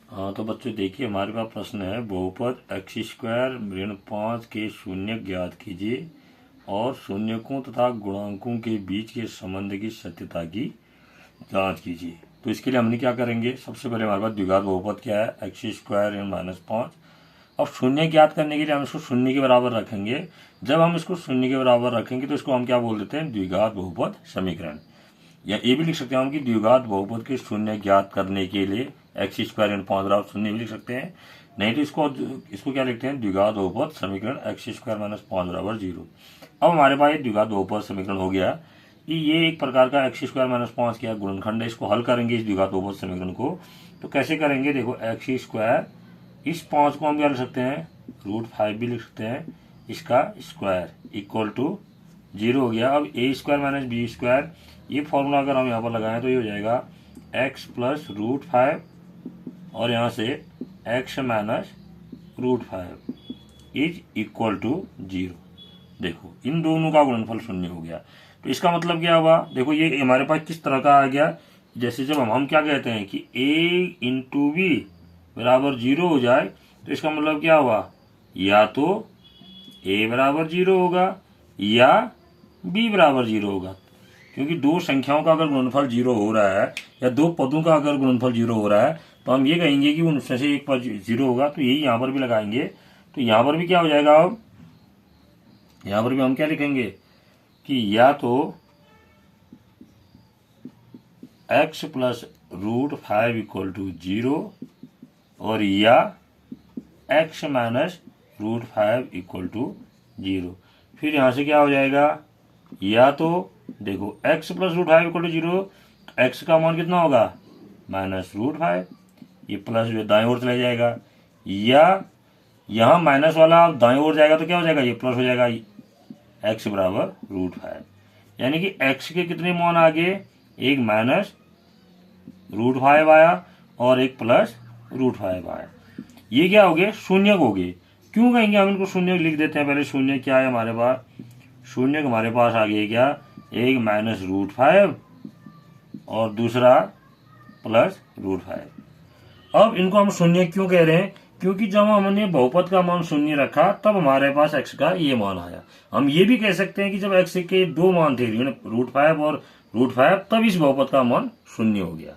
हाँ तो बच्चों देखिए, हमारे पास प्रश्न है, बहुपद x स्क्वायर ऋण 5 के शून्य ज्ञात कीजिए और शून्यकों तथा गुणांकों के बीच के संबंध की सत्यता की जांच कीजिए। तो इसके लिए हमने क्या करेंगे, सबसे पहले हमारे पास द्विघात बहुपद क्या है, x स्क्वायर ऋण -5। अब शून्य ज्ञात करने के लिए हम इसको शून्य के बराबर रखेंगे। जब हम इसको शून्य के बराबर रखेंगे तो इसको हम क्या बोल देते हैं, द्विघात बहुपद समीकरण। या ये भी लिख सकते हैं हम कि द्विघात बहुपद के शून्य ज्ञात करने के लिए x स्क्वायर ऋण 5 बराबर शून्य भी लिख सकते हैं। नहीं तो इसको क्या लिखते हैं, द्विघात बहुपद समीकरण x स्क्वायर -5 बराबर 0। अब हमारे पास ये द्विघात बहुपद समीकरण हो गया कि ये एक प्रकार का x स्क्वायर -5 क्या गुणनखंड है। इसको हल करेंगे इस द्विघात बहुपद समीकरण को। तो कैसे करेंगे, देखो x स्क्वायर, इस 5 को हम क्या लिख सकते हैं, √5 भी लिख सकते हैं, इसका स्क्वायर इक्वल टू 0 हो गया। अब a स्क्वायर - b स्क्वायर, ये फॉर्मूला अगर हम यहाँ पर लगाएं तो ये हो जाएगा x प्लस √5 और यहाँ से x minus √5 is equal to 0। देखो इन दोनों का गुणनफल शून्य हो गया। तो इसका मतलब क्या हुआ, देखो ये हमारे पास किस तरह का आ गया, जैसे जब हम क्या कहते हैं कि a इंटू बी बराबर 0 हो जाए तो इसका मतलब क्या हुआ, या तो a बराबर 0 होगा या b बराबर 0 होगा। क्योंकि दो संख्याओं का अगर गुणनफल 0 हो रहा है या दो पदों का अगर गुणनफल 0 हो रहा है तो हम ये कहेंगे कि उनमें से एक पद 0 होगा। तो यही यहाँ पर भी लगाएंगे। तो यहाँ पर भी क्या हो जाएगा, अब यहाँ पर भी हम क्या लिखेंगे कि या तो x प्लस √5 इक्वल टू 0 और या x माइनस √5 इक्वल टू 0। फिर यहाँ से क्या हो जाएगा, या तो देखो x plus √5 equal to 0, x का मान कितना होगा, -√5, ये प्लस जो दाएं ओर चला जाएगा, या यहाँ माइनस वाला दाएं ओर जाएगा तो क्या हो जाएगा, ये प्लस हो जाएगा, x बराबर √5। यानी कि x के कितने मान आ गए, एक -√5 आया और एक प्लस √5 आया। ये क्या हो गए, शून्य हो गए। क्यों कहेंगे हम इनको शून्य, लिख देते हैं पहले। शून्य क्या है हमारे पास, शून्य हमारे पास आ गया क्या, एक -√5 और दूसरा प्लस √5। अब इनको हम शून्य क्यों कह रहे हैं, क्योंकि जब हमने बहुपद का मान शून्य रखा तब हमारे पास x का ये मान आया। हम ये भी कह सकते हैं कि जब x के दो मान थे, √5 और √5, तब इस बहुपद का मान शून्य हो गया।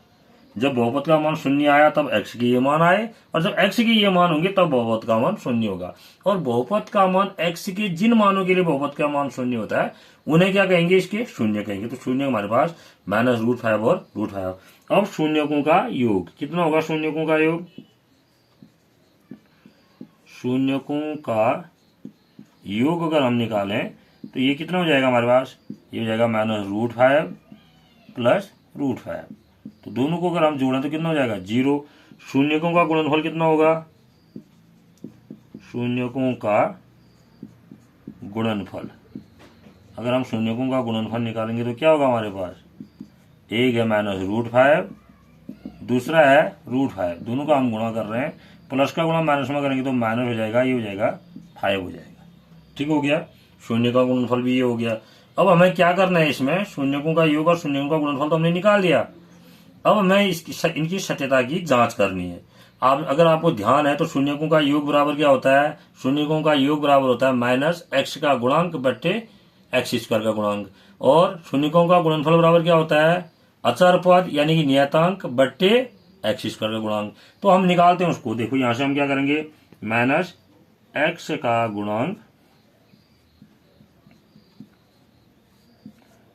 जब बहुपद का मान शून्य आया तब x के ये मान आए, और जब x के ये मान होंगे तब बहुपद का मान शून्य होगा। और बहुपद का मान x के जिन मानों के लिए बहुपद का मान शून्य होता है उन्हें क्या कहेंगे, इसके शून्य कहेंगे। तो शून्य हमारे पास -√5 और √5। अब शून्यकों का योग कितना होगा, शून्यकों का योग, शून्यकों का योग अगर हम निकालें तो ये कितना हो जाएगा हमारे पास, ये हो जाएगा -√5 प्लस √5। तो दोनों को अगर हम जोड़ें तो कितना हो जाएगा, 0। शून्यकों का गुणनफल कितना होगा, शून्यकों का गुणनफल, अगर हम शून्यकों का गुणनफल निकालेंगे तो क्या होगा हमारे पास, एक है -√5, दूसरा है √5, दोनों का हम गुणा कर रहे हैं। प्लस का गुणा माइनस में करेंगे तो माइनस हो जाएगा, ये हो जाएगा 5 हो जाएगा। ठीक हो गया, शून्य का गुणनफल भी ये हो गया। अब हमें क्या करना है, इसमें शून्यकों का योग और शून्यकों का गुणनफल तो हमने निकाल दिया। अब हमें इनकी सत्यता की जांच करनी है। आप अगर आपको ध्यान है तो शून्यकों का योग बराबर क्या होता है, शून्यकों का योग बराबर होता है -x का गुणांक बट्टे x स्क्वायर का गुणांक, और शून्यकों का गुणनफल बराबर क्या होता है, अचर पद यानी कि नियतांक बट्टे x स्क्वायर का गुणांक। तो हम निकालते हैं उसको। देखो यहां से हम क्या करेंगे, -x का गुणांक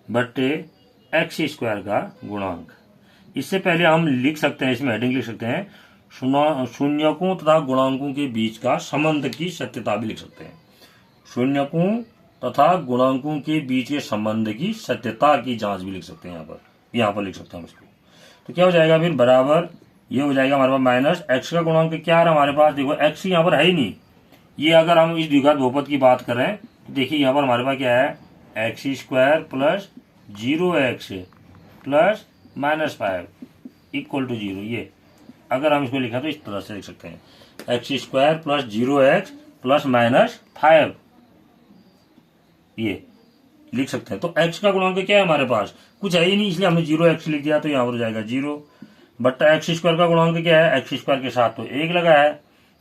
बट्टे x स्क्वायर का गुणांक। इससे पहले हम लिख सकते हैं, इसमें हेडिंग लिख सकते हैं, शून्यकों तथा गुणांकों के बीच का संबंध की सत्यता भी लिख सकते हैं। शून्यकों तथा गुणांकों के बीच के संबंध की सत्यता की जांच भी लिख सकते हैं, यहाँ पर लिख सकते हैं उसको। तो क्या हो जाएगा फिर, बराबर ये हो जाएगा हमारे पास -x का गुणांक क्या है हमारे पास, देखो x यहाँ पर है ही नहीं। ये अगर हम इस द्विघात बहुपद की बात करें तो देखिए यहाँ पर हमारे पास क्या है, x square plus 0x plus -5 equal to 0। ये अगर हम इसको लिखा तो इस तरह से लिख सकते हैं, x square plus 0x plus -5, ये लिख सकते हैं। तो x का गुणांक क्या है हमारे पास, कुछ है ही नहीं, इसलिए हमने 0x लिख दिया, तो यहाँ पर हो जाएगा 0। बट्टा एक्स स्क्वायर का गुणांक क्या है, एक्स स्क्वायर के साथ तो 1 लगा है,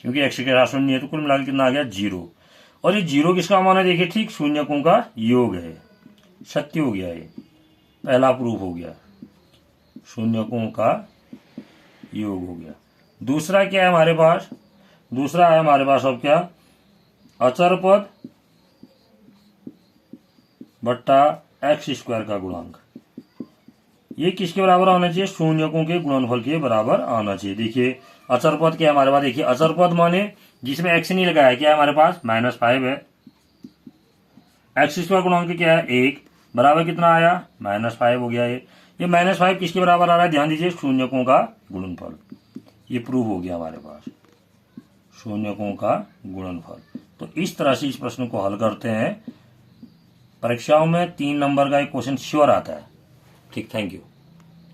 क्योंकि एक्स के साथ शून्य है, तो कुल मिलाकर कितना आ गया 0। और ये 0 किसका मान है, देखिए ठीक शून्यकों का योग है, सत्य हो गया, ये पहला प्रूफ हो गया, शून्यकों का योग हो गया। दूसरा क्या है हमारे पास, दूसरा है हमारे पास अब क्या, अचर पद बट्टा एक्स स्क्वायर का गुणांक, ये किसके बराबर आना चाहिए, शून्यकों के गुणनफल के बराबर आना चाहिए। देखिए अचर पद क्या है हमारे पास, देखिए अचर पद माने जिसमें एक्स नहीं लगा है, क्या है हमारे पास -5 है, एक्स स्क्वायर गुणांक क्या है 1 बराबर कितना आया -5 हो गया। ये -5 किसके बराबर आ रहा है, ध्यान दीजिए शून्यकों का गुणनफल, ये प्रूव हो गया हमारे पास, शून्यकों का गुणनफल। तो इस तरह से इस प्रश्न को हल करते हैं। परीक्षाओं में 3 नंबर का एक क्वेश्चन श्योर आता है। ठीक, थैंक यू।